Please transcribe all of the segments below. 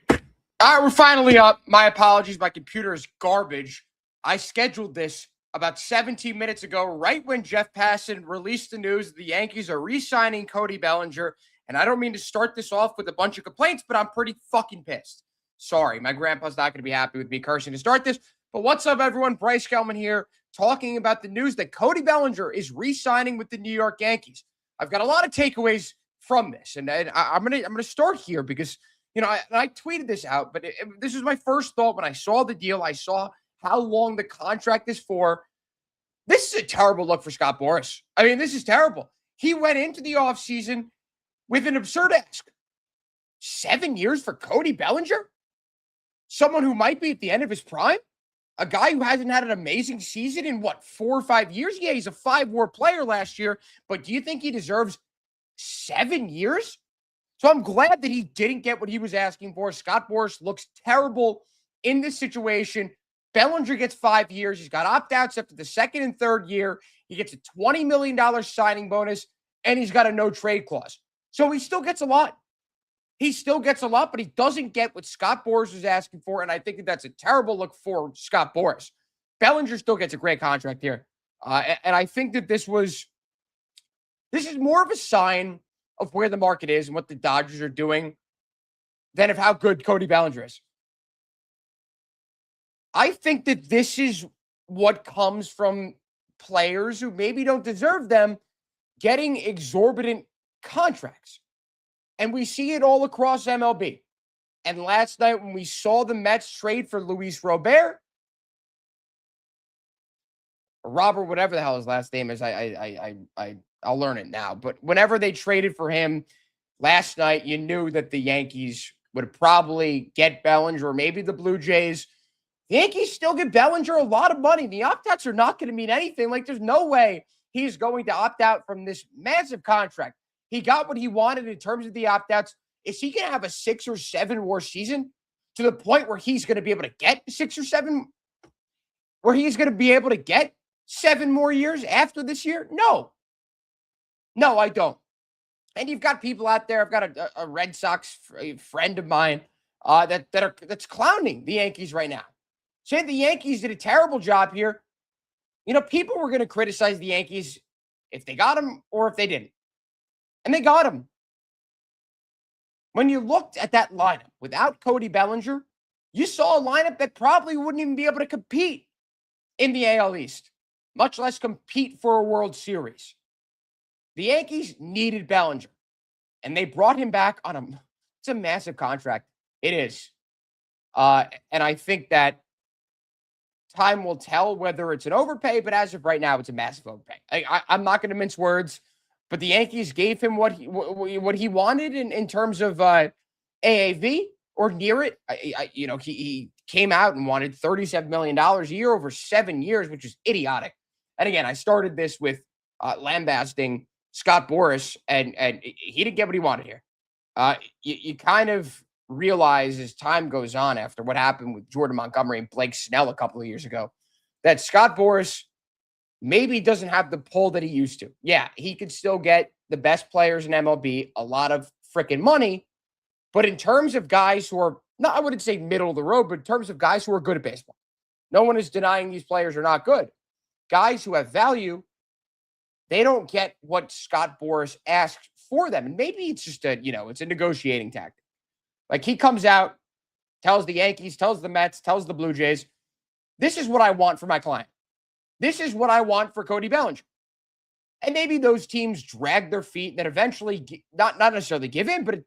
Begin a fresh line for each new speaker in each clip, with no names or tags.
All right, we're finally up. My apologies. My computer is garbage. I scheduled this about 17 minutes ago, right when Jeff Passan released the news that the Yankees are re-signing Cody Bellinger. And I don't mean to start this off with a bunch of complaints, but I'm pretty fucking pissed. Sorry, my grandpa's not going to be happy with me cursing to start this. But what's up, everyone? Bryce Gelman here, talking about the news that Cody Bellinger is re-signing with the New York Yankees. I've got a lot of takeaways from this, and I'm gonna start here because I tweeted this out, but this was my first thought when I saw the deal. I saw how long the contract is for. This is a terrible look for Scott Boras. I mean, this is terrible. He went into the offseason with an absurd ask. 7 years for Cody Bellinger? Someone who might be at the end of his prime? A guy who hasn't had an amazing season in, 4 or 5 years? Yeah, he's a 5-WAR player last year, but do you think he deserves 7 years? So I'm glad that he didn't get what he was asking for. Scott Boras looks terrible in this situation. Bellinger gets 5 years. He's got opt-outs after the second and third year. He gets a $20 million signing bonus, and he's got a no-trade clause. So he still gets a lot. He still gets a lot, but he doesn't get what Scott Boras was asking for, and I think that that's a terrible look for Scott Boras. Bellinger still gets a great contract here. And I think that this is more of a sign of where the market is and what the Dodgers are doing than of how good Cody Bellinger is. I think that this is what comes from players who maybe don't deserve them getting exorbitant contracts. And we see it all across MLB. And last night when we saw the Mets trade for Luis Robert, Robert, whatever the hell his last name is, I'll learn it now. But whenever they traded for him last night, you knew that the Yankees would probably get Bellinger, or maybe the Blue Jays. The Yankees still give Bellinger a lot of money. The opt-outs are not going to mean anything. Like, there's no way he's going to opt out from this massive contract. He got what he wanted in terms of the opt-outs. Is he going to have a 6 or 7 WAR season to the point where he's going to be able to get 6 or 7, where he's going to be able to get 7 more years after this year? No, I don't. And you've got people out there. I've got a Red Sox friend of mine that's clowning the Yankees right now, saying the Yankees did a terrible job here. People were going to criticize the Yankees if they got him or if they didn't. And they got him. When you looked at that lineup without Cody Bellinger, you saw a lineup that probably wouldn't even be able to compete in the AL East, much less compete for a World Series. The Yankees needed Bellinger, and they brought him back on it's a massive contract. It is. And I think that time will tell whether it's an overpay, but as of right now, it's a massive overpay. I'm not going to mince words, but the Yankees gave him what he wanted in terms of AAV or near it. He came out and wanted $37 million a year over 7 years, which is idiotic. And again, I started this with lambasting Scott Boras, and he didn't get what he wanted here. You kind of realize as time goes on, after what happened with Jordan Montgomery and Blake Snell a couple of years ago, that Scott Boras maybe doesn't have the pull that he used to. Yeah, he could still get the best players in MLB a lot of freaking money, but in terms of guys who are, I wouldn't say middle of the road, but in terms of guys who are good at baseball, no one is denying these players are not good. Guys who have value, they don't get what Scott Boras asked for them. And maybe it's just it's a negotiating tactic. Like, he comes out, tells the Yankees, tells the Mets, tells the Blue Jays, this is what I want for my client. This is what I want for Cody Bellinger. And maybe those teams drag their feet and then eventually, not necessarily give in, but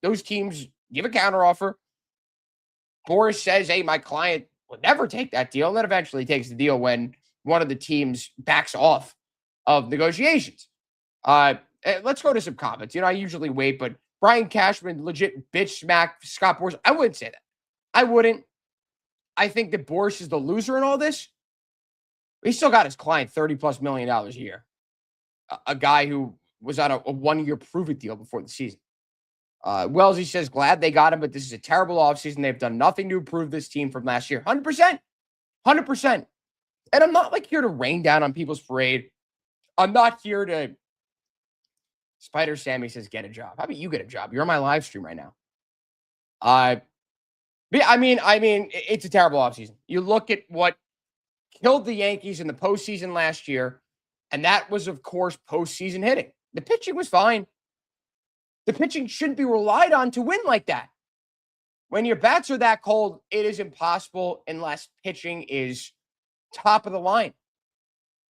those teams give a counteroffer. Boras says, hey, my client will never take that deal. And then eventually takes the deal when one of the teams backs off of negotiations. Let's go to some comments. I usually wait, but Brian Cashman legit bitch smack Scott Boras. I wouldn't say that. I wouldn't. I think that Boras is the loser in all this. He still got his client $30+ million a year. A guy who was on a 1-year prove-it deal before the season. Wellesley says, glad they got him, but this is a terrible offseason. They've done nothing to improve this team from last year. 100%. 100%. And I'm not here to rain down on people's parade. I'm not here to Spider Sammy says, get a job. How about you get a job? You're on my live stream right now. Uh, it's a terrible offseason. You look at what killed the Yankees in the postseason last year, and that was, of course, postseason hitting. The pitching was fine. The pitching shouldn't be relied on to win like that. When your bats are that cold, it is impossible unless pitching is top of the line.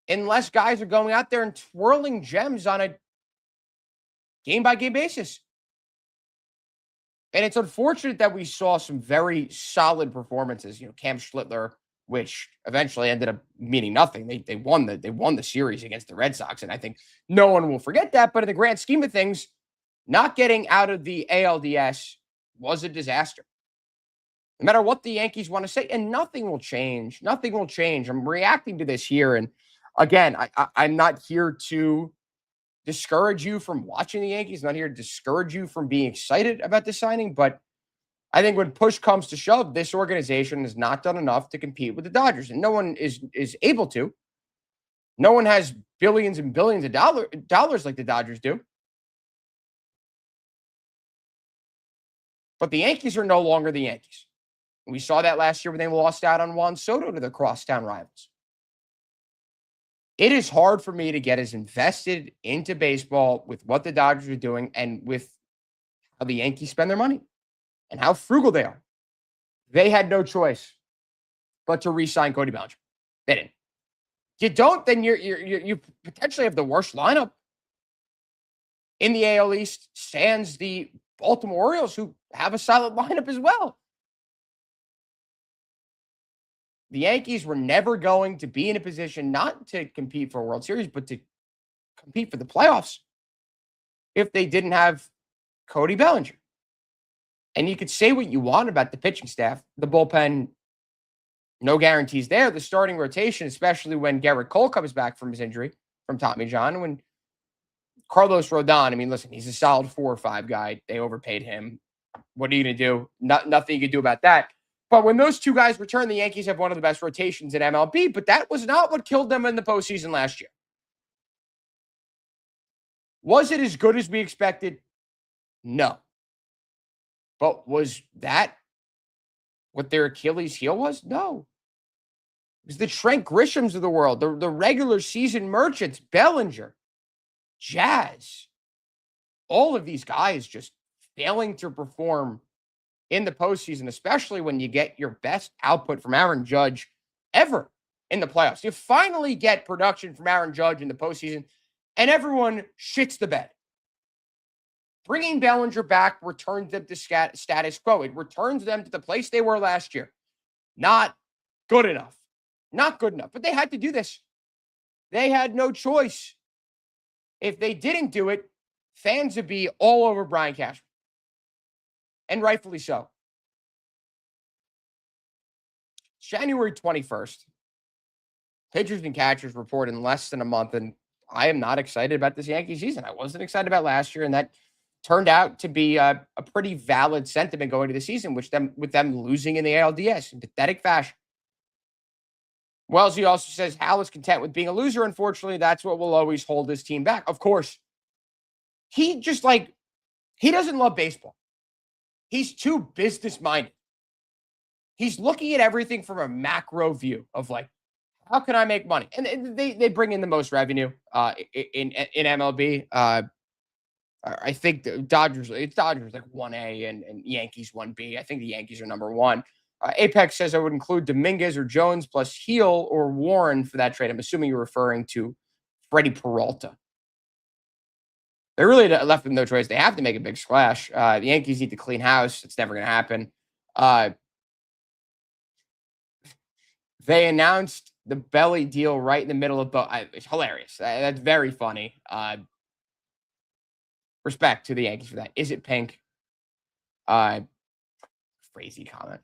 Unless guys are going out there and twirling gems on a game-by-game basis. And it's unfortunate that we saw some very solid performances. Cam Schlittler, which eventually ended up meaning nothing. They won the series against the Red Sox, and I think no one will forget that. But in the grand scheme of things, not getting out of the ALDS was a disaster. No matter what the Yankees want to say, and nothing will change. Nothing will change. I'm reacting to this here, and again, I'm not here to discourage you from watching the Yankees. I'm not here to discourage you from being excited about this signing, but I think when push comes to shove, this organization has not done enough to compete with the Dodgers, and no one is able to. No one has billions and billions of dollars like the Dodgers do. But the Yankees are no longer the Yankees. We saw that last year when they lost out on Juan Soto to their crosstown rivals. It is hard for me to get as invested into baseball with what the Dodgers are doing and with how the Yankees spend their money and how frugal they are. They had no choice but to re-sign Cody Bellinger. They didn't. You don't, then you potentially have the worst lineup in the AL East, sans the Baltimore Orioles, who have a solid lineup as well. The Yankees were never going to be in a position not to compete for a World Series, but to compete for the playoffs if they didn't have Cody Bellinger. And you could say what you want about the pitching staff, the bullpen, no guarantees there. The starting rotation, especially when Garrett Cole comes back from his injury from Tommy John. When Carlos Rodon, listen, he's a solid 4 or 5 guy. They overpaid him. What are you going to do? Nothing you can do about that. But when those two guys return, the Yankees have one of the best rotations in MLB. But that was not what killed them in the postseason last year. Was it as good as we expected? No. But was that what their Achilles heel was? No. It was the Trent Grishams of the world, the regular season merchants, Bellinger, Jazz, all of these guys just failing to perform in the postseason, especially when you get your best output from Aaron Judge ever in the playoffs. You finally get production from Aaron Judge in the postseason, and everyone shits the bed. Bringing Bellinger back returns them to status quo. It returns them to the place they were last year. Not good enough. Not good enough. But they had to do this. They had no choice. If they didn't do it, fans would be all over Brian Cashman. And rightfully so. January 21st. Pitchers and catchers report in less than a month, and I am not excited about this Yankee season. I wasn't excited about last year, and that turned out to be a pretty valid sentiment going to the season, with them losing in the ALDS in pathetic fashion. Wellesley also says Hal is content with being a loser. Unfortunately, that's what will always hold his team back. Of course, he doesn't love baseball. He's too business-minded. He's looking at everything from a macro view of how can I make money? And they bring in the most revenue in MLB. I think the Dodgers like 1A and Yankees 1B. I think the Yankees are number 1. Apex says I would include Dominguez or Jones plus Heel or Warren for that trade. I'm assuming you're referring to Freddie Peralta. They really left them no choice. They have to make a big splash. The Yankees need to clean house. It's never going to happen. They announced the Belly deal right in the middle of it's hilarious. That's very funny. Respect to the Yankees for that. Is it pink? Crazy comment.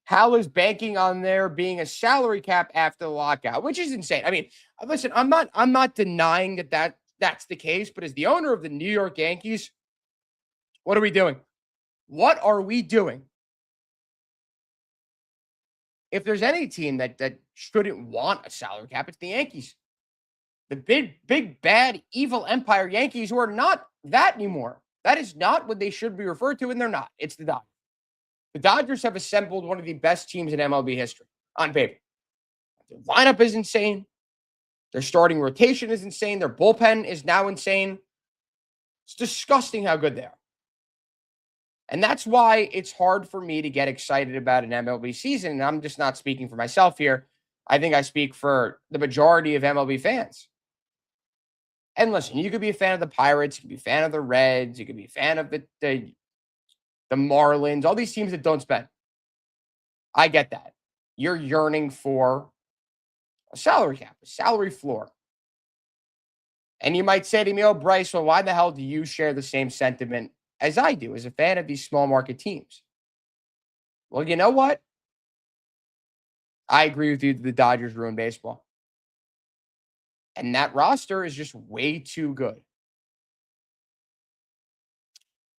Hal is banking on there being a salary cap after the lockout, which is insane. Listen, I'm not denying that's the case, but as the owner of the New York Yankees, what are we doing? What are we doing? If there's any team that shouldn't want a salary cap, it's the Yankees. The big, bad, evil empire Yankees, who are not that anymore. That is not what they should be referred to, and they're not. It's the Dodgers. The Dodgers have assembled one of the best teams in MLB history on paper. Their lineup is insane. Their starting rotation is insane. Their bullpen is now insane. It's disgusting how good they are. And that's why it's hard for me to get excited about an MLB season. And I'm just not speaking for myself here. I think I speak for the majority of MLB fans. And listen, you could be a fan of the Pirates, you could be a fan of the Reds, you could be a fan of the Marlins, all these teams that don't spend. I get that. You're yearning for a salary cap, a salary floor. And you might say to me, oh, Bryce, well, why the hell do you share the same sentiment as I do as a fan of these small market teams? Well, you know what? I agree with you that the Dodgers ruin baseball. And that roster is just way too good.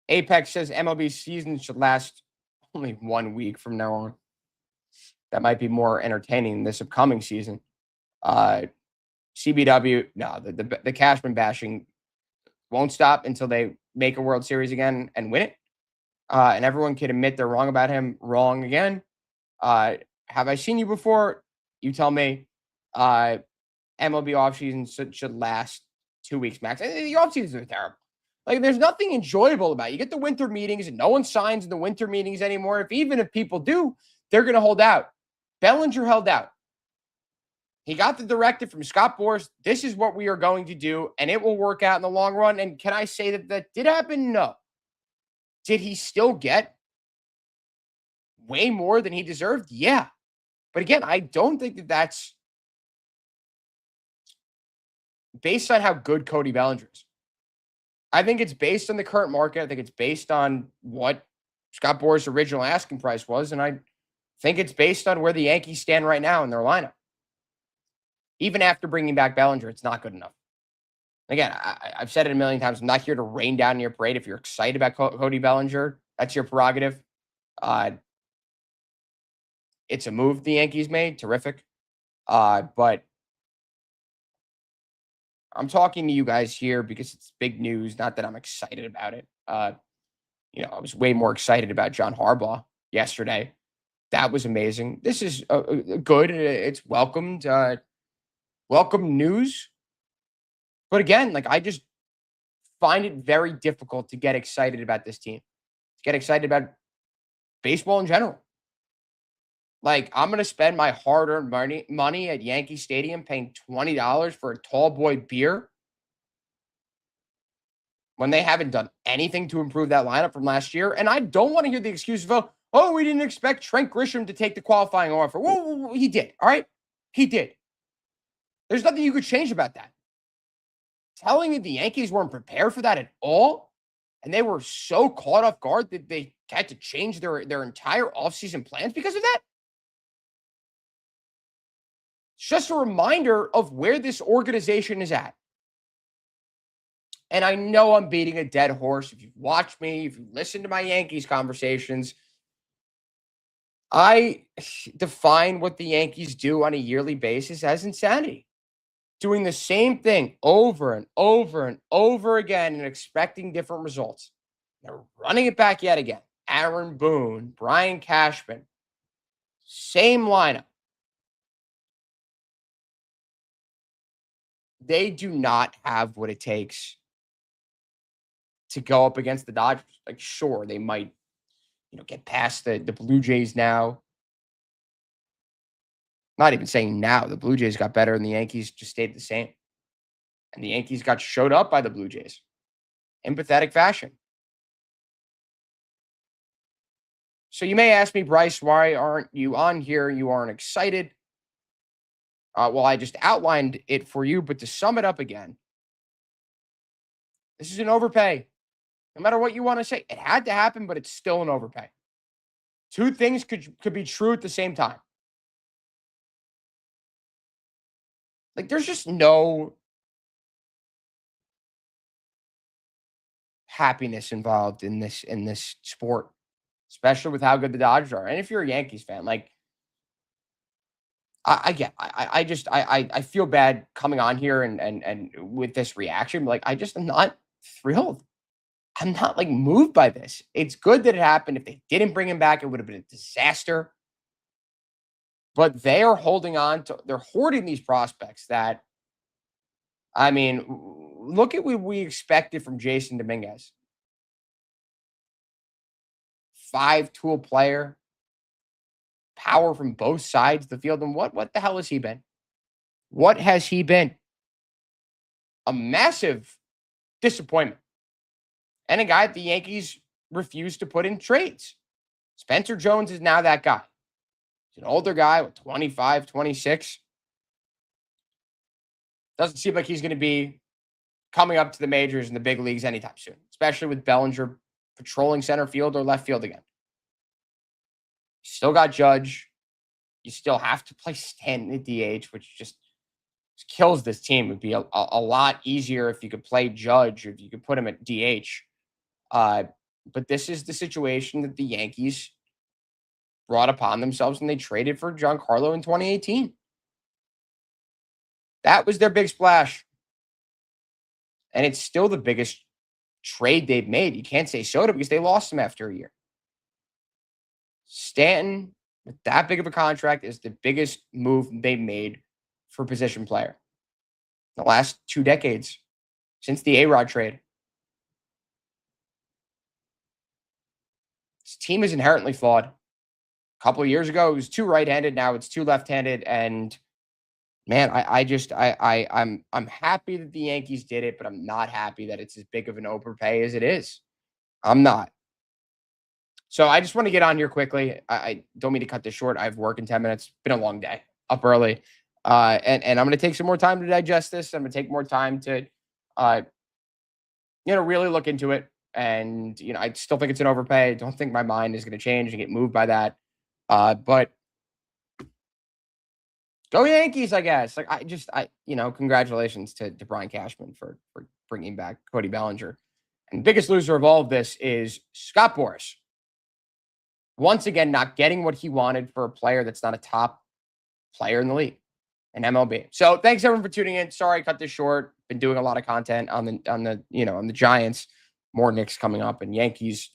Apex says MLB season should last only 1 week from now on. That might be more entertaining than this upcoming season. CBW, no, the Cashman bashing won't stop until they make a World Series again and win it. And everyone can admit they're wrong about him, wrong again. Have I seen you before? You tell me. MLB offseason should last 2 weeks max. The offseasons are terrible. Like, there's nothing enjoyable about it. You get the winter meetings, and no one signs in the winter meetings anymore. Even if people do, they're going to hold out. Bellinger held out. He got the directive from Scott Boras. This is what we are going to do, and it will work out in the long run. And can I say that that did happen? No. Did he still get way more than he deserved? Yeah. But again, I don't think that that's based on how good Cody Bellinger is. I think it's based on the current market. I think it's based on what Scott Boras' original asking price was. And I think it's based on where the Yankees stand right now in their lineup. Even after bringing back Bellinger, it's not good enough. Again, I've said it a million times. I'm not here to rain down in your parade. If you're excited about Cody Bellinger, that's your prerogative. It's a move the Yankees made. Terrific. But I'm talking to you guys here because it's big news. Not that I'm excited about it. I was way more excited about John Harbaugh yesterday. That was amazing. This is good. It's welcomed. Welcome news. But again, like, I just find it very difficult to get excited about this team, to get excited about baseball in general. Like, I'm going to spend my hard-earned money at Yankee Stadium paying $20 for a tall boy beer when they haven't done anything to improve that lineup from last year. And I don't want to hear the excuse of, oh, we didn't expect Trent Grisham to take the qualifying offer. Well, he did, all right? He did. There's nothing you could change about that. Telling me the Yankees weren't prepared for that at all, and they were so caught off guard that they had to change their entire offseason plans because of that? It's just a reminder of where this organization is at. And I know I'm beating a dead horse. If you've watched me, if you listen to my Yankees conversations, I define what the Yankees do on a yearly basis as insanity. Doing the same thing over and over and over again and expecting different results. They're running it back yet again. Aaron Boone, Brian Cashman, same lineup. They do not have what it takes to go up against the Dodgers. Like, sure, they might, get past the Blue Jays now. Not even saying now. The Blue Jays got better and the Yankees just stayed the same. And the Yankees got showed up by the Blue Jays in pathetic fashion. So you may ask me, Bryce, why aren't you on here? You aren't excited. Well, I just outlined it for you, but to sum it up again, this is an overpay. No matter what you want to say, it had to happen, but it's still an overpay. Two things could be true at the same time. Like, there's just no happiness involved in this sport, especially with how good the Dodgers are. And if you're a Yankees fan, like, I feel bad coming on here and with this reaction. Like, I just am not thrilled. I'm not like moved by this. It's good that it happened. If they didn't bring him back, it would have been a disaster. But they are holding on to, they're hoarding these prospects that, I mean, look at what we expected from Jason Dominguez. 5-tool player, power from both sides of the field. And what the hell has he been? What has he been? A massive disappointment. And a guy that the Yankees refused to put in trades. Spencer Jones is now that guy. He's an older guy with 25, 26. Doesn't seem like he's going to be coming up to the majors in the big leagues anytime soon, especially with Bellinger patrolling center field or left field again. You still got Judge. You still have to play Stanton at DH, which just kills this team. It would be a lot easier if you could play Judge or if you could put him at DH. But this is the situation that the Yankees brought upon themselves when they traded for Giancarlo in 2018. That was their big splash. And it's still the biggest trade they've made. You can't say Soto because they lost him after a year. Stanton, with that big of a contract, is the biggest move they've made for a position player the last 2 decades since the A-Rod trade. This team is inherently flawed. A couple of years ago, it was 2 right-handed. Now it's 2 left-handed. And man, I'm happy that the Yankees did it, but I'm not happy that it's as big of an overpay as it is. I'm not. So I just want to get on here quickly. I don't mean to cut this short. I have work in 10 minutes. It's been a long day. Up early. And I'm going to take some more time to digest this. I'm going to take more time to, really look into it. And, I still think it's an overpay. I don't think my mind is going to change and get moved by that. But go Yankees, I guess. Like, congratulations to Brian Cashman for bringing back Cody Bellinger. And the biggest loser of all of this is Scott Boras. Once again, not getting what he wanted for a player that's not a top player in the league, an MLB. So thanks everyone for tuning in. Sorry I cut this short. Been doing a lot of content on the Giants. More Knicks coming up, and Yankees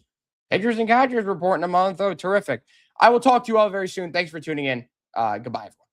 pitchers and catchers report in a month. Oh, terrific. I will talk to you all very soon. Thanks for tuning in. Goodbye, everyone.